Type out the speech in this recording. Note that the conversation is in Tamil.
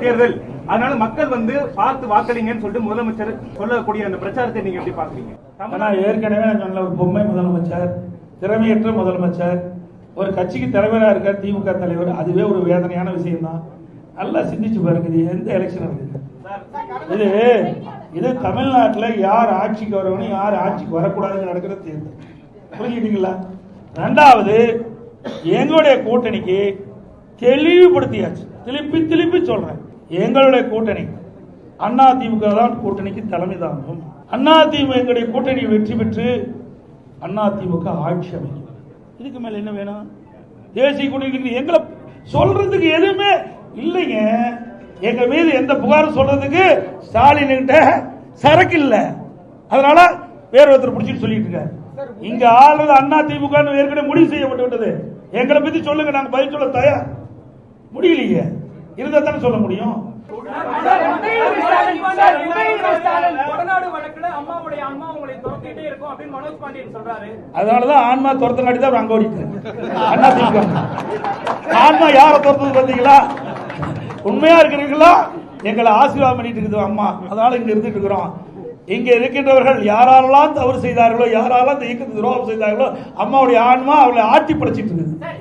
தேர்தல், அதனால மக்கள் பார்த்து வாக்களிங்கன்னு சொல்லிட்டு முதலமைச்சர் சொல்லக்கூடிய அந்த பிரச்சாரத்தை நீங்க எப்படி பாக்குறீங்க? ஏற்கனவே நான் சொன்ன ஒரு பொம்மை முதலமைச்சர், திறமையற்ற முதலமைச்சர், ஒரு கட்சிக்கு தலைவராக இருக்க திமுக தலைவர், அதுவே ஒரு வேதனையான விஷயம் தான். நல்லா சிந்திச்சு பாருங்க, இது எந்த எலெக்ஷன் இருக்குது? இது தமிழ்நாட்டில் யார் ஆட்சிக்கு வரணும், யார் ஆட்சிக்கு வரக்கூடாதுன்னு நடக்கிற தேர்தல். புரிஞ்சுக்கிட்டீங்களா? ரெண்டாவது, எங்களுடைய கூட்டணிக்கு தெளிவுபடுத்தியாச்சு. திருப்பி சொல்றேன், எங்களுடைய கூட்டணி அண்ணா திமுக தான் கூட்டணிக்கு தலைமை தாங்கும். அண்ணா திமுக எங்களுடைய கூட்டணி வெற்றி பெற்று அண்ணா திமுக ஆட்சி அமைக்கும். இதுக்கு மேல என்ன வேணும்? தேசிய கூட்டணி எங்களை சொல்றதுக்கு எதுவுமே இல்லைங்க. எங்க மீது எந்த புகாரும் சொல்றதுக்கு ஸ்டாலின் கிட்ட சரக்கு இல்ல. அதனால வேற ஒருத்தர் பிடிச்சிட்டு சொல்லிட்டு இருக்காரு. இங்க ஆளுநர் அண்ணா திமுக ஏற்கனவே முடிவு செய்யப்பட்டு விட்டது. எங்களை பத்தி சொல்லுங்க, நாங்க பதில் சொல்ல தயார். முடியலையே, இருந்தா தானே சொல்ல முடியும். அதனாலதான் ஆன்மா துரத்தினாடி தான் அங்க ஓடிட்டு அண்ணா திமுக. ஆன்மா யார துரத்துறது பார்த்தீங்களா? உண்மையா இருக்கிறீங்களா? எங்களை ஆசீர்வாதம் பண்ணிட்டு இருக்குது அம்மா. அதனால இங்க இருந்துட்டு இருக்கிறோம். இங்க இருக்கின்றவர்கள் யாரெல்லாம் தவறு செய்தார்களோ, யாரெல்லாம் இந்த இயக்கத்துக்கு துரோகம் செய்தார்களோ, அம்மாவுடைய ஆன்மா அவர்களை ஆட்டி படைச்சிட்டு இருக்குது.